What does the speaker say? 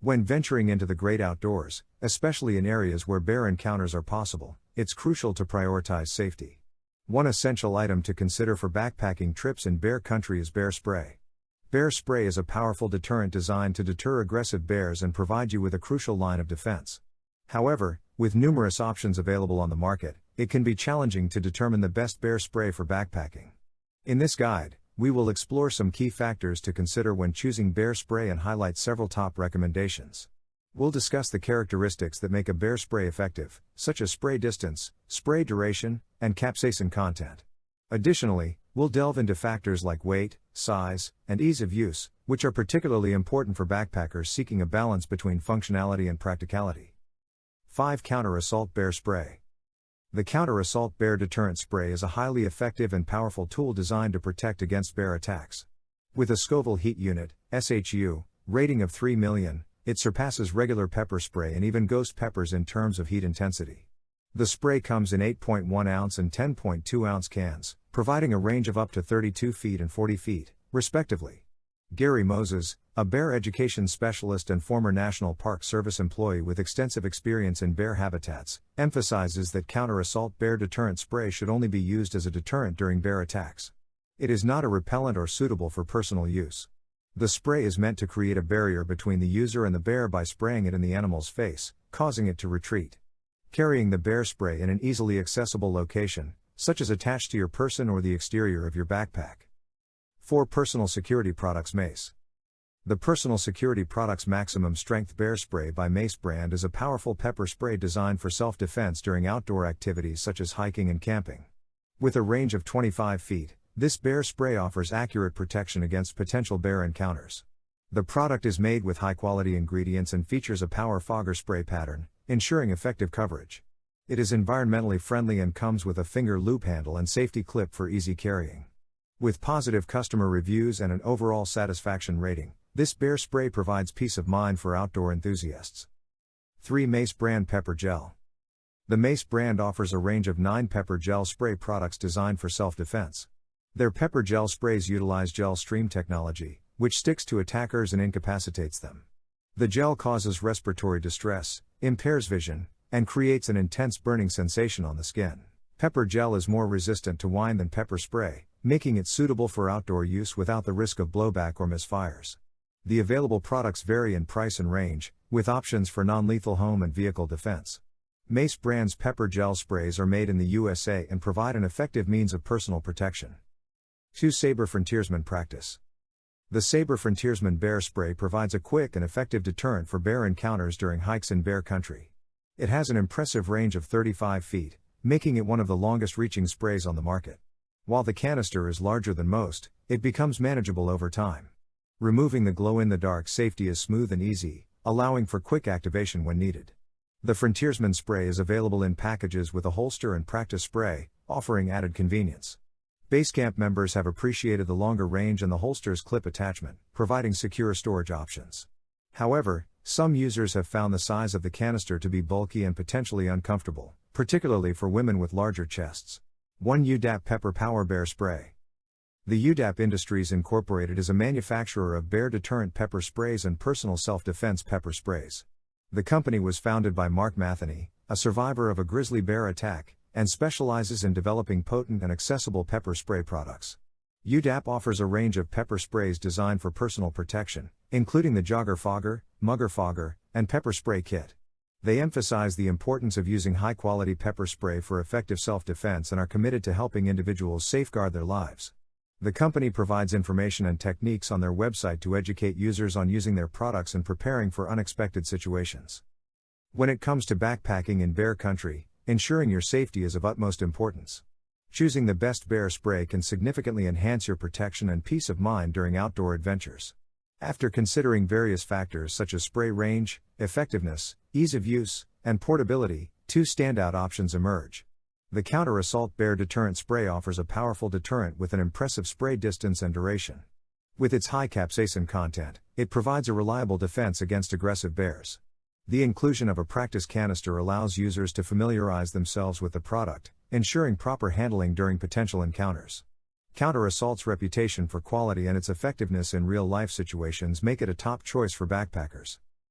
When venturing into the great outdoors, especially in areas where bear encounters are possible, it's crucial to prioritize safety. One essential item to consider for backpacking trips in bear country is bear spray. Bear spray is a powerful deterrent designed to deter aggressive bears and provide you with a crucial line of defense. However, with numerous options available on the market, it can be challenging to determine the best bear spray for backpacking. In this guide, we will explore some key factors to consider when choosing bear spray and highlight several top recommendations. We'll discuss the characteristics that make a bear spray effective, such as spray distance, spray duration, and capsaicin content. Additionally, we'll delve into factors like weight, size, and ease of use, which are particularly important for backpackers seeking a balance between functionality and practicality. 5. Counter-Assault Bear Spray. The Counter-Assault Bear Deterrent Spray is a highly effective and powerful tool designed to protect against bear attacks. With a Scoville Heat Unit (SHU) rating of 3 million, it surpasses regular pepper spray and even ghost peppers in terms of heat intensity. The spray comes in 8.1 ounce and 10.2 ounce cans, providing a range of up to 32 feet and 40 feet, respectively. Gary Moses, a bear education specialist and former National Park Service employee with extensive experience in bear habitats, emphasizes that counter-assault bear deterrent spray should only be used as a deterrent during bear attacks. It is not a repellent or suitable for personal use. The spray is meant to create a barrier between the user and the bear by spraying it in the animal's face, causing it to retreat. Carrying the bear spray in an easily accessible location, such as attached to your person or the exterior of your backpack. 4. Personal Security Products Mace. The Personal Security Products Maximum Strength Bear Spray by Mace brand is a powerful pepper spray designed for self-defense during outdoor activities such as hiking and camping. With a range of 25 feet, this bear spray offers accurate protection against potential bear encounters. The product is made with high-quality ingredients and features a power fogger spray pattern, ensuring effective coverage. It is environmentally friendly and comes with a finger loop handle and safety clip for easy carrying. With positive customer reviews and an overall satisfaction rating, this bear spray provides peace of mind for outdoor enthusiasts. 3. Mace Brand Pepper Gel. The Mace brand offers a range of 9 pepper gel spray products designed for self-defense. Their pepper gel sprays utilize gel stream technology, which sticks to attackers and incapacitates them. The gel causes respiratory distress, impairs vision, and creates an intense burning sensation on the skin. Pepper gel is more resistant to wine than pepper spray, making it suitable for outdoor use without the risk of blowback or misfires. The available products vary in price and range, with options for non-lethal home and vehicle defense. Mace brand's pepper gel sprays are made in the USA and provide an effective means of personal protection. 2. Saber Frontiersman Practice. The Saber Frontiersman Bear Spray provides a quick and effective deterrent for bear encounters during hikes in bear country. It has an impressive range of 35 feet, making it one of the longest-reaching sprays on the market. While the canister is larger than most, it becomes manageable over time. Removing the glow-in-the-dark safety is smooth and easy, allowing for quick activation when needed. The Frontiersman spray is available in packages with a holster and practice spray, offering added convenience. Basecamp members have appreciated the longer range and the holster's clip attachment, providing secure storage options. However, some users have found the size of the canister to be bulky and potentially uncomfortable, particularly for women with larger chests. 1. UDAP Pepper Power Bear Spray. The UDAP Industries Incorporated is a manufacturer of bear deterrent pepper sprays and personal self-defense pepper sprays. The company was founded by Mark Matheny, a survivor of a grizzly bear attack, and specializes in developing potent and accessible pepper spray products. UDAP offers a range of pepper sprays designed for personal protection, including the Jogger Fogger, Mugger Fogger, and Pepper Spray Kit. They emphasize the importance of using high-quality pepper spray for effective self-defense and are committed to helping individuals safeguard their lives. The company provides information and techniques on their website to educate users on using their products and preparing for unexpected situations. When it comes to backpacking in bear country, ensuring your safety is of utmost importance. Choosing the best bear spray can significantly enhance your protection and peace of mind during outdoor adventures. After considering various factors such as spray range, effectiveness, ease of use, and portability, 2 standout options emerge. The Counter-Assault Bear Deterrent Spray offers a powerful deterrent with an impressive spray distance and duration. With its high capsaicin content, it provides a reliable defense against aggressive bears. The inclusion of a practice canister allows users to familiarize themselves with the product, ensuring proper handling during potential encounters. Counter-Assault's reputation for quality and its effectiveness in real-life situations make it a top choice for backpackers.